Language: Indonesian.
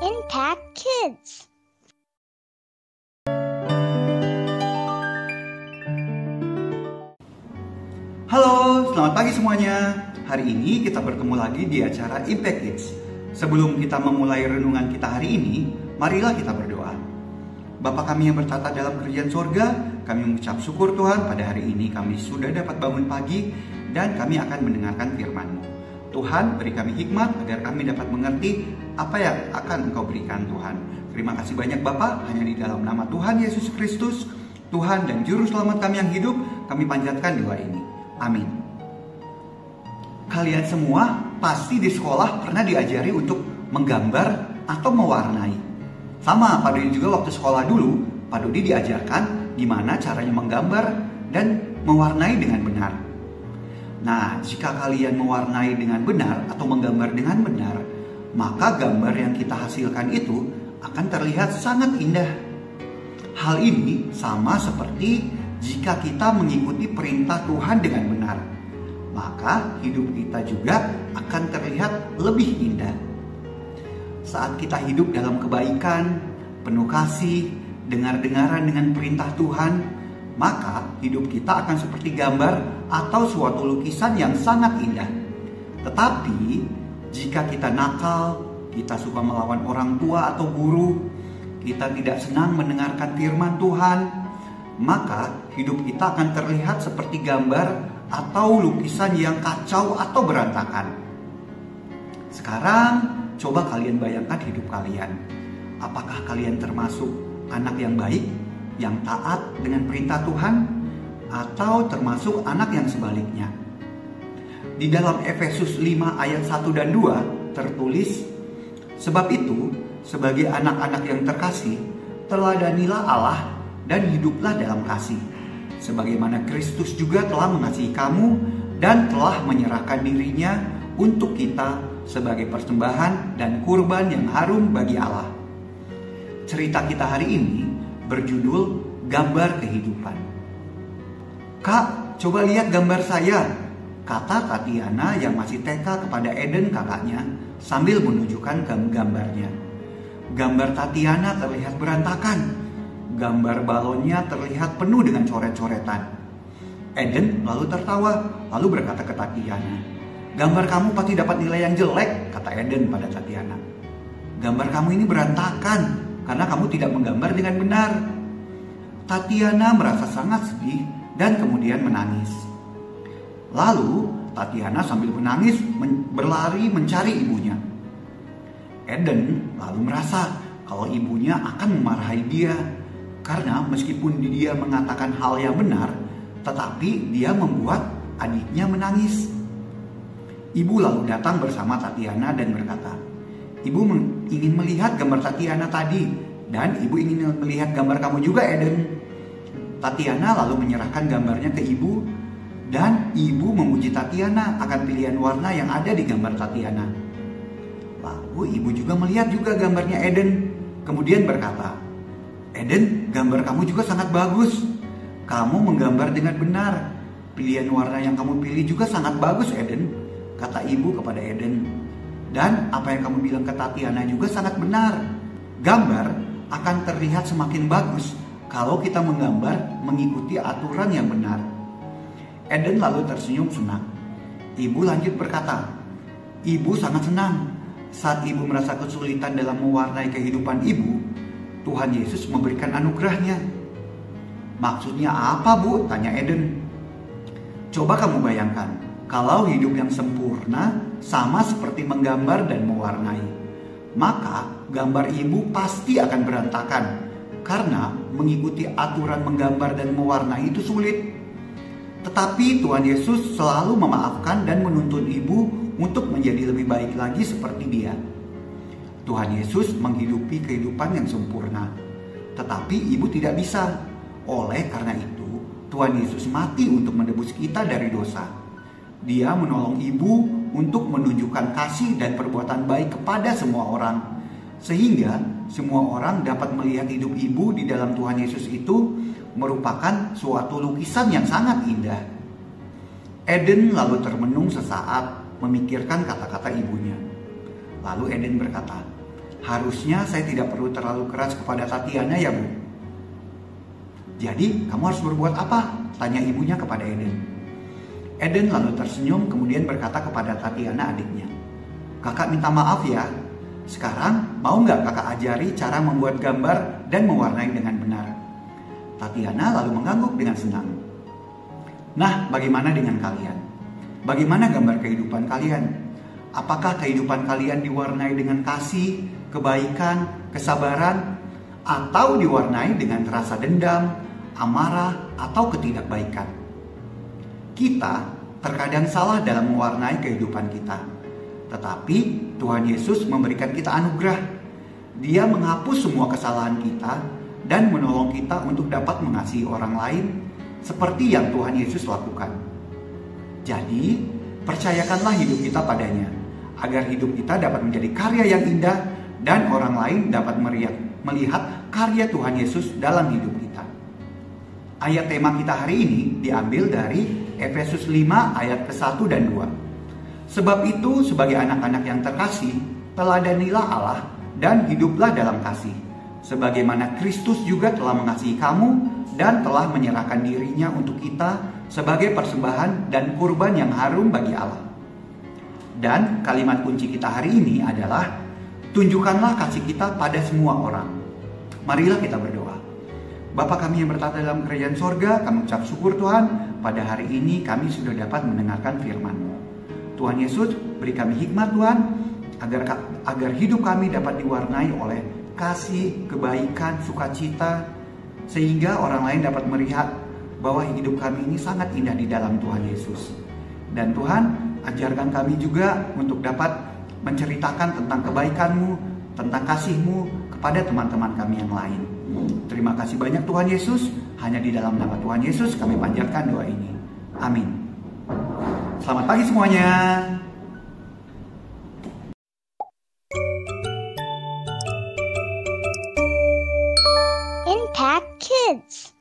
Impact Kids. Halo, selamat pagi semuanya. Hari ini kita bertemu lagi di acara Impact Kids. Sebelum kita memulai renungan kita hari ini, marilah kita berdoa. Bapa kami yang bertata dalam kerajaan sorga, kami mengucap syukur Tuhan pada hari ini kami sudah dapat bangun pagi dan kami akan mendengarkan firman-Mu. Tuhan, beri kami hikmat agar kami dapat mengerti apa yang akan Engkau berikan Tuhan. Terima kasih banyak Bapa, hanya di dalam nama Tuhan Yesus Kristus, Tuhan dan Juru Selamat kami yang hidup, kami panjatkan doa ini. Amin. Kalian semua pasti di sekolah pernah diajari untuk menggambar atau mewarnai. Sama Pak Dodi juga waktu sekolah dulu, Pak Dodi diajarkan gimana caranya menggambar dan mewarnai dengan benar. Nah, jika kalian mewarnai dengan benar atau menggambar dengan benar, maka gambar yang kita hasilkan itu akan terlihat sangat indah. Hal ini sama seperti jika kita mengikuti perintah Tuhan dengan benar, maka hidup kita juga akan terlihat lebih indah. Saat kita hidup dalam kebaikan, penuh kasih, dengar-dengaran dengan perintah Tuhan, maka hidup kita akan seperti gambar atau suatu lukisan yang sangat indah. Tetapi jika kita nakal, kita suka melawan orang tua atau guru, kita tidak senang mendengarkan firman Tuhan, maka hidup kita akan terlihat seperti gambar atau lukisan yang kacau atau berantakan. Sekarang coba kalian bayangkan hidup kalian. Apakah kalian termasuk anak yang baik, yang taat dengan perintah Tuhan, atau termasuk anak yang sebaliknya? Di dalam Efesus 5 ayat 1 dan 2 tertulis, sebab itu sebagai anak-anak yang terkasih, teladanilah Allah dan hiduplah dalam kasih, sebagaimana Kristus juga telah mengasihi kamu dan telah menyerahkan dirinya untuk kita sebagai persembahan dan kurban yang harum bagi Allah. Cerita kita hari ini berjudul Gambar Kehidupan. Kak, coba lihat gambar saya, kata Tatiana yang masih TK kepada Eden kakaknya sambil menunjukkan gambarnya. Gambar Tatiana terlihat berantakan. Gambar balonnya terlihat penuh dengan coret-coretan. Eden lalu tertawa, lalu berkata ke Tatiana, "Gambar kamu pasti dapat nilai yang jelek," kata Eden pada Tatiana. "Gambar kamu ini berantakan karena kamu tidak menggambar dengan benar." Tatiana merasa sangat sedih dan kemudian menangis. Lalu Tatiana sambil menangis berlari mencari ibunya. Eden lalu merasa kalau ibunya akan memarahi dia karena meskipun dia mengatakan hal yang benar, tetapi dia membuat adiknya menangis. Ibu lalu datang bersama Tatiana dan berkata, "Ibu ingin melihat gambar Tatiana tadi, dan ibu ingin melihat gambar kamu juga, Eden." Tatiana lalu menyerahkan gambarnya ke ibu, dan ibu memuji Tatiana akan pilihan warna yang ada di gambar Tatiana. Lalu ibu juga melihat juga gambarnya Eden, kemudian berkata, "Eden, gambar kamu juga sangat bagus. Kamu menggambar dengan benar. Pilihan warna yang kamu pilih juga sangat bagus, Eden," kata ibu kepada Eden. "Dan apa yang kamu bilang ke Tatiana juga sangat benar. Gambar akan terlihat semakin bagus kalau kita menggambar mengikuti aturan yang benar." Eden lalu tersenyum senang. Ibu lanjut berkata, "Ibu sangat senang. Saat ibu merasa kesulitan dalam mewarnai kehidupan ibu, Tuhan Yesus memberikan anugerahnya." "Maksudnya apa, Bu?" tanya Eden. "Coba kamu bayangkan, kalau hidup yang sempurna sama seperti menggambar dan mewarnai, maka gambar ibu pasti akan berantakan karena mengikuti aturan menggambar dan mewarnai itu sulit. Tetapi Tuhan Yesus selalu memaafkan dan menuntun ibu untuk menjadi lebih baik lagi seperti dia. Tuhan Yesus menghidupi kehidupan yang sempurna, tetapi ibu tidak bisa. Oleh karena itu, Tuhan Yesus mati untuk menebus kita dari dosa. Dia menolong ibu untuk menunjukkan kasih dan perbuatan baik kepada semua orang, sehingga semua orang dapat melihat hidup ibu di dalam Tuhan Yesus itu merupakan suatu lukisan yang sangat indah. Eden lalu termenung sesaat memikirkan kata-kata ibunya. Lalu Eden berkata, Harusnya saya tidak perlu terlalu keras kepada Tatiana ya, Bu. Jadi, kamu harus berbuat apa? Tanya ibunya kepada Eden. Eden lalu tersenyum kemudian berkata kepada Tatiana adiknya, "Kakak minta maaf ya. Sekarang mau nggak kakak ajari cara membuat gambar dan mewarnai dengan benar?" Tatiana lalu mengangguk dengan senang. Nah, bagaimana dengan kalian? Bagaimana gambar kehidupan kalian? Apakah kehidupan kalian diwarnai dengan kasih, kebaikan, kesabaran, atau diwarnai dengan rasa dendam, amarah, atau ketidakbaikan? Kita terkadang salah dalam mewarnai kehidupan kita. Tetapi Tuhan Yesus memberikan kita anugerah. Dia menghapus semua kesalahan kita dan menolong kita untuk dapat mengasihi orang lain seperti yang Tuhan Yesus lakukan. Jadi, percayakanlah hidup kita padanya, agar hidup kita dapat menjadi karya yang indah dan orang lain dapat melihat karya Tuhan Yesus dalam hidup kita. Ayat tema kita hari ini diambil dari Efesus 5 ayat ke-1 dan 2. Sebab itu, sebagai anak-anak yang terkasih, teladanilah Allah dan hiduplah dalam kasih, sebagaimana Kristus juga telah mengasihi kamu dan telah menyerahkan dirinya untuk kita sebagai persembahan dan kurban yang harum bagi Allah. Dan kalimat kunci kita hari ini adalah, tunjukkanlah kasih kita pada semua orang. Marilah kita berdoa. Bapa kami yang bertata dalam kerajaan sorga, kami ucap syukur Tuhan, pada hari ini kami sudah dapat mendengarkan firman-Mu. Tuhan Yesus, beri kami hikmat Tuhan, agar hidup kami dapat diwarnai oleh kasih, kebaikan, sukacita, sehingga orang lain dapat melihat bahwa hidup kami ini sangat indah di dalam Tuhan Yesus. Dan Tuhan, ajarkan kami juga untuk dapat menceritakan tentang kebaikan-Mu, tentang kasih-Mu kepada teman-teman kami yang lain. Terima kasih banyak Tuhan Yesus. Hanya di dalam nama Tuhan Yesus kami panjatkan doa ini. Amin. Selamat pagi semuanya. Impact Kids.